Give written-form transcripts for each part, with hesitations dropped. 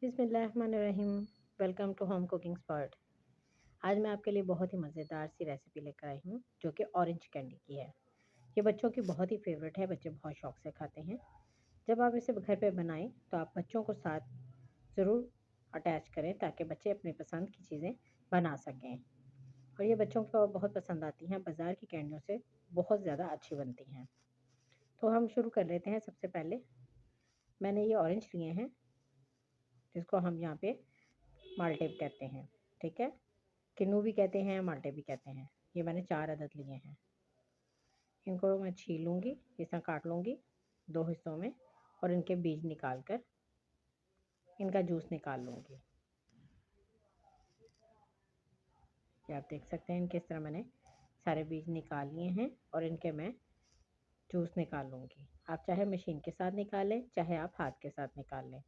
बिस्मिल्लाहिर्रहमानिर्रहीम। Welcome to home cooking spot. आज मैं आपके लिए बहुत ही मज़ेदार सी रेसिपी लेकर आई हूँ जो कि ऑरेंज कैंडी की है। ये बच्चों की बहुत ही फेवरेट है, बच्चे बहुत शौक से खाते हैं। जब आप इसे घर पे बनाएं तो आप बच्चों को साथ ज़रूर अटैच करें ताकि बच्चे अपनी पसंद की चीज़ें बना सकें। और ये बच्चों को बहुत पसंद आती हैं, बाज़ार की कैंडियों से बहुत ज़्यादा अच्छी बनती हैं। तो हम शुरू कर लेते हैं। सबसे पहले मैंने ये ऑरेंज लिए हैं जिसको हम यहाँ पे माल्टे कहते हैं, ठीक है। किन्नू भी कहते हैं, माल्टे भी कहते हैं। ये मैंने 4 अदद लिए हैं। इनको मैं छील लूँगी, इस तरह काट लूँगी 2 हिस्सों में और इनके बीज निकाल कर इनका जूस निकाल लूँगी। ये आप देख सकते हैं किस तरह मैंने सारे बीज निकाल लिए हैं और इनके मैं जूस निकाल लूँगी। आप चाहे मशीन के साथ निकालें, चाहे आप हाथ के साथ निकाल लें,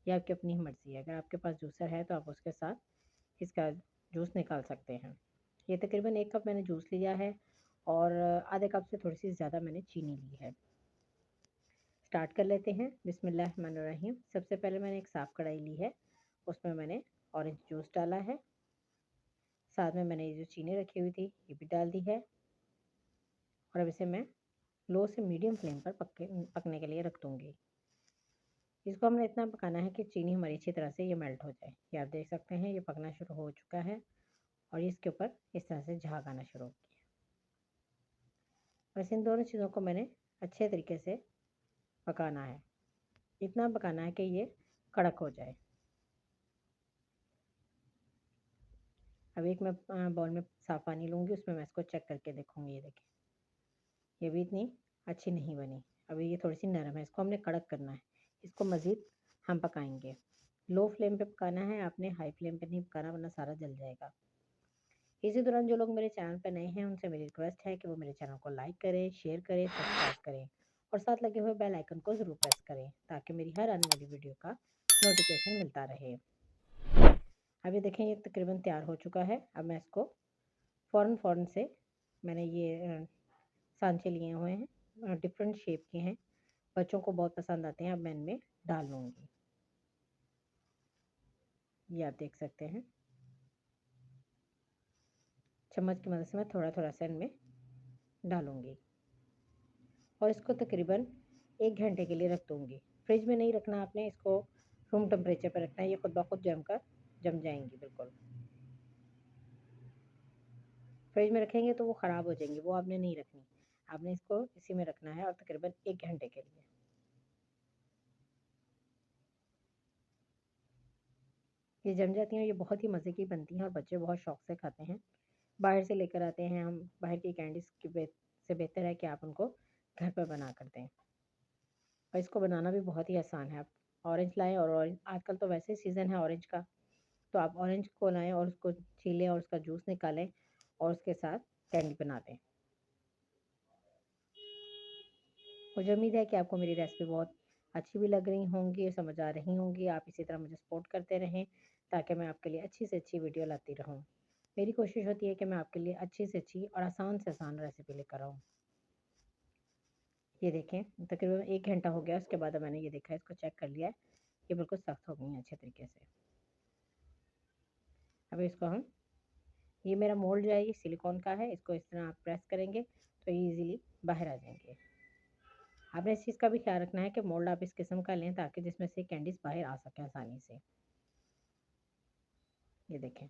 ये आपकी अपनी मर्ज़ी है। अगर आपके पास जूसर है तो आप उसके साथ इसका जूस निकाल सकते हैं। ये तकरीबन 1 कप मैंने जूस लिया है और आधे कप से थोड़ी सी ज़्यादा मैंने चीनी ली है। स्टार्ट कर लेते हैं। बिस्मिल्लाहिर्रहमानिर्रहीम। सबसे पहले मैंने एक साफ़ कढ़ाई ली है, उसमें मैंने ऑरेंज जूस डाला है। साथ में मैंने ये जो चीनी रखी हुई थी ये भी डाल दी है और अब इसे मैं लो से मीडियम फ्लेम पर पकने के लिए रख दूँगी। इसको हमने इतना पकाना है कि चीनी हमारी अच्छी तरह से ये मेल्ट हो जाए। ये आप देख सकते हैं ये पकना शुरू हो चुका है और इसके ऊपर इस तरह से झाग आना शुरू हो गया। बस इन दोनों चीज़ों को मैंने अच्छे तरीके से पकाना है। इतना पकाना है कि ये कड़क हो जाए। अब एक मैं बाउल में साफ़ पानी लूँगी, उसमें मैं इसको चेक करके देखूँगी। ये देखिए ये भी इतनी अच्छी नहीं बनी। अभी ये थोड़ी सी नरम है, इसको हमने कड़क करना है। इसको मज़ीद हम पकाएंगे। लो फ्लेम पे पकाना है आपने, हाई फ्लेम पे नहीं पकाना वरना सारा जल जाएगा। इसी दौरान जो लोग मेरे चैनल पे नए हैं उनसे मेरी रिक्वेस्ट है कि वो मेरे चैनल को लाइक करें, शेयर करें, सब्सक्राइब करें और साथ लगे हुए बेल आइकन को ज़रूर प्रेस करें ताकि मेरी हर आने वाली वीडियो का नोटिफिकेशन मिलता रहे। अभी देखें ये तकरीबन तैयार हो चुका है। अब मैं इसको फ़ौरन से मैंने ये सांचे लिए हुए हैं, डिफरेंट शेप के हैं, बच्चों को बहुत पसंद आते हैं। अब मैं इनमें डाल लूँगी। ये आप देख सकते हैं चम्मच की मदद से मैं थोड़ा थोड़ा सा इनमें डालूँगी और इसको तकरीबन 1 घंटे के लिए रख दूँगी। फ्रिज में नहीं रखना आपने, इसको रूम टेम्परेचर पर रखना है। ये खुद ब खुद जम जाएंगी बिल्कुल। फ्रिज में रखेंगे तो वो ख़राब हो जाएंगी, वो आपने नहीं रखनी। आपने इसको इसी में रखना है और तकरीबन 1 घंटे के लिए। ये जम जाती हैं, ये बहुत ही मज़े की बनती हैं और बच्चे बहुत शौक से खाते हैं। बाहर से लेकर आते हैं हम, बाहर की कैंडीज़ से बेहतर है कि आप उनको घर पर बना कर दें। और इसको बनाना भी बहुत ही आसान है। आप ऑरेंज लाएँ और ऑरेंज आजकल तो वैसे ही सीज़न है ऑरेंज का, तो आप ऑरेंज को लाएँ और उसको छीलें और उसका जूस निकालें और उसके साथ कैंडी बना दें। मुझे उम्मीद है कि आपको मेरी रेसिपी बहुत अच्छी भी लग रही होंगी, समझ आ रही होंगी। आप इसी तरह मुझे सपोर्ट करते रहें ताकि मैं आपके लिए अच्छी से अच्छी वीडियो लाती रहूँ। मेरी कोशिश होती है कि मैं आपके लिए अच्छी से अच्छी और आसान से आसान रेसिपी लेकर आऊँ। ये देखें तकरीबन 1 घंटा हो गया, उसके बाद मैंने ये देखा है, इसको चेक कर लिया है, ये बिल्कुल सख्त हो गई हैं अच्छे तरीके से। अब इसको हम ये मेरा मोल्ड जो है ये सिलिकॉन का है, इसको इस तरह आप प्रेस करेंगे तो ये ईज़िली बाहर आ जाएँगे। आपने इस चीज़ का भी ख्याल रखना है कि मोल्ड आप इस किस्म का लें ताकि जिसमें से कैंडीज़ बाहर आ सकें आसानी से। ये देखें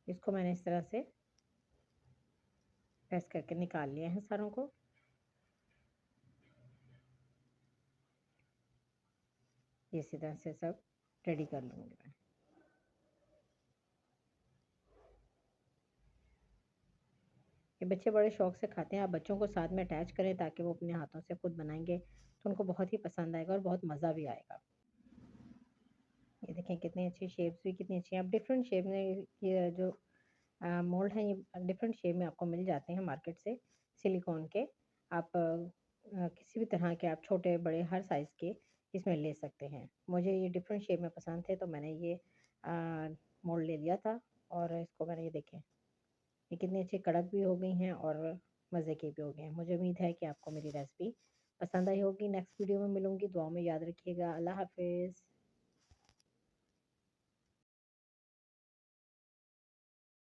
इसको मैंने इस तरह से प्रेस करके निकाल लिया है सारों को। इसी तरह से सब रेडी कर लूँगी मैं। ये बच्चे बड़े शौक से खाते हैं। आप बच्चों को साथ में अटैच करें ताकि वो अपने हाथों से खुद बनाएंगे तो उनको बहुत ही पसंद आएगा और बहुत मज़ा भी आएगा। ये देखें कितनी अच्छी शेप्स भी कितनी अच्छी हैं। आप डिफरेंट शेप में ये जो मोल्ड हैं ये डिफरेंट शेप में आपको मिल जाते हैं मार्केट से सिलिकॉन के। आप किसी भी तरह के आप छोटे बड़े हर साइज़ के इसमें ले सकते हैं। मुझे ये डिफरेंट शेप में पसंद थे तो मैंने ये मोल्ड ले लिया था और इसको मैंने ये देखें ये कितनी अच्छी कड़क भी हो गई हैं और मज़े की भी हो गई हैं। मुझे उम्मीद है कि आपको मेरी रेसिपी पसंद आई होगी। नेक्स्ट वीडियो में मिलूँगी। दुआ में याद रखिएगा। अल्लाह हाफ़िज़।